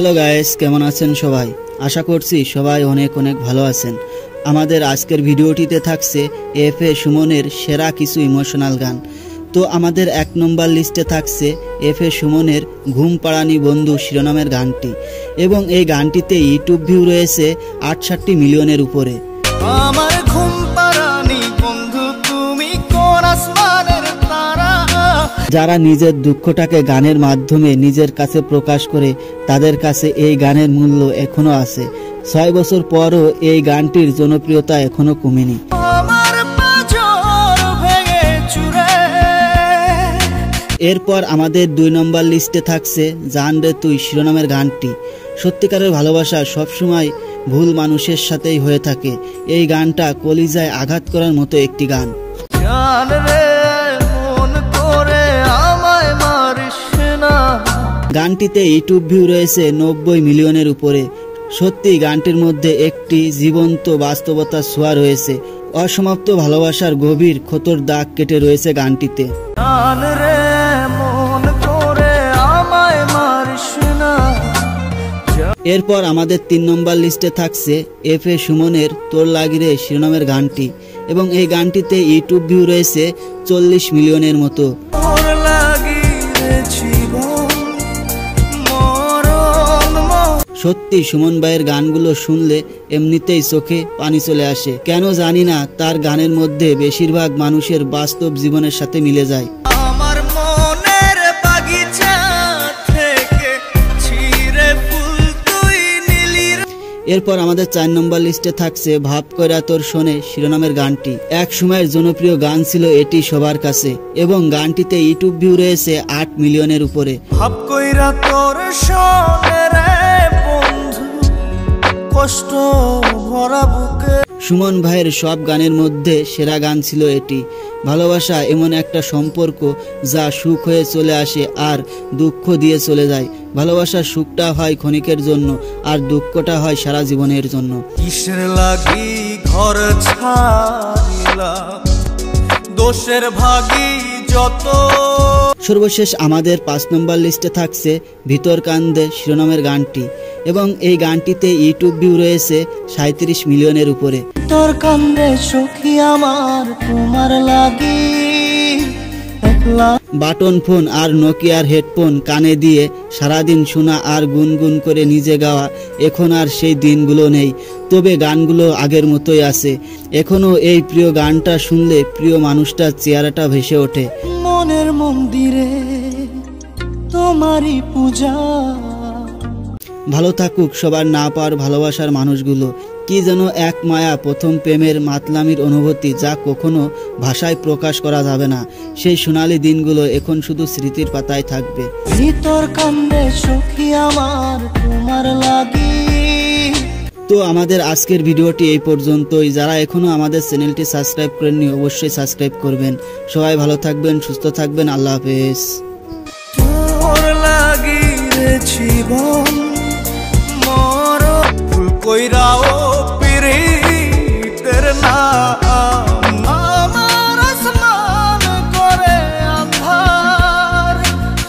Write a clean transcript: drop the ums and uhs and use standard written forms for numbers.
Hello guys, কেমন আছেন সবাই? আশা করছি সবাই অনেক অনেক ভালো আছেন। আমাদের আজকের ভিডিওটিতে থাকছে এফএ সুমনের সেরা কিছু ইমোশনাল গান। তো আমাদের 1 নম্বর লিস্টে থাকছে এফএ সুমনের ঘুম পাড়ানি বন্ধু শিরোনামের গানটি, এবং এই গানটিতে ইউটিউব ভিউ রয়েছে 68 মিলিয়নের উপরে। আমার ঘুম পাড়ানি বন্ধু তুমি কোন আসমানের তারা। যারা নিজের দুঃখটাকে গানের মাধ্যমে নিজের কাছে প্রকাশ করে, তাদের কাছে এই গানের মূল্য এখনো আছে। 6 বছর পরও এই গানটির জনপ্রিয়তা এখনো কমেনি। এরপর আমাদের 2 নম্বর লিস্টে থাকছে জান রে তুই শিরোনামের গানটি। সত্যিকারের ভালোবাসা সবসময় ভুল মানুষের সাথেই হয়ে থাকে। এই গানটা কলিজায় আঘাত করার মতো একটি গান। গানটিতে ইউটিউব ভিউ রয়েছে 90 মিলিয়নের উপরে। সত্যি গানটির মধ্যে একটি জীবন্ত বাস্তবতার ছোঁয়া রয়েছে। অসমাপ্ত ভালোবাসার গভীর ক্ষতর দাগ কেটে রয়েছে গানটিতে। এরপর আমাদের 3 নম্বর লিস্টে থাকছে এফএ সুমনের তোর লাগিরে শিরোনামের গানটি, এবং এই গানটিতে ইউটিউব ভিউ রয়েছে 40 মিলিয়নের মতো। সত্যি সুমন ভাইয়ের গানগুলো শুনলে এমনিতেই চোখে পানি চলে আসে। কেন জানি না, তার গানের মধ্যে বেশিরভাগ মানুষের বাস্তব জীবনের সাথে মিলে যায়। আমার মনের বাগিচা থেকে ছিঁড়ে ফুল তুই নিলি। এরপর আমাদের 4 নম্বর লিস্টে থাকছে ভাব কইরা তোর শোনে শিরোনামের গানটি। এক সময়ের জনপ্রিয় গান ছিল এটি সবার কাছে, এবং গানটিতে ইউটিউব ভিউ রয়েছে 8 মিলিয়নের উপরে। ভাব কইরা তোর শোনে রে বন্ধু কষ্ট ভরা বুকে। সুমন ভাইয়ের সব গানের মধ্যে সেরা গান ছিল এটি। ভালোবাসা এমন একটা সম্পর্ক যা সুখ হয়ে চলে আসে আর দুঃখ দিয়ে চলে যায়। ভালোবাসার সুখটা হয় ক্ষণিকের জন্য, আর দুঃখটা হয় সারা জীবনের জন্য। কিসের লাগি ঘর ছাড়িলা দোষের ভাগী যত। সর্বশেষ আমাদের 5 নম্বর লিস্টে থাকছে ভিতর কান্দে শিরোনামের গানটি, এবং এই গানটিতে ইউটিউব ভিউ রয়েছে 37 মিলিয়নের উপরে। তোর কান্দে সখী আমার তোমার লাগি। বাটন ফোন আর নোকিয়ার হেডফোন কানে দিয়ে সারাদিন শোনা আর গুনগুন করে নিজে গাওয়া এখন আর সেই দিনগুলো নেই। তবে গানগুলো আগের মতোই আছে। এখনো এই প্রিয় গানটা শুনলে প্রিয় মানুষটার চেহারাটা ভেসে ওঠে। মনের মন্দিরে তোমারই পূজা। ভালো থাকুক সবার না পাওয়ার ভালোবাসার মানুষগুলো। কি যেন এক মায়া, প্রথম প্রেমের মাতলামির অনুভূতি, যা কখনো ভাষায় প্রকাশ করা যাবে না। সেই সোনালী দিনগুলো এখন শুধু স্মৃতির পাতায় থাকবে। ভিতর কান্দে সখী আমার তোমার লাগি। তো আমাদের আজকের ভিডিওটি এই পর্যন্তই। যারা এখনো আমাদের চ্যানেলটি সাবস্ক্রাইব করেননি, অবশ্যই সাবস্ক্রাইব করবেন। সবাই ভালো থাকবেন, সুস্থ থাকবেন। আল্লাহ হাফেজ।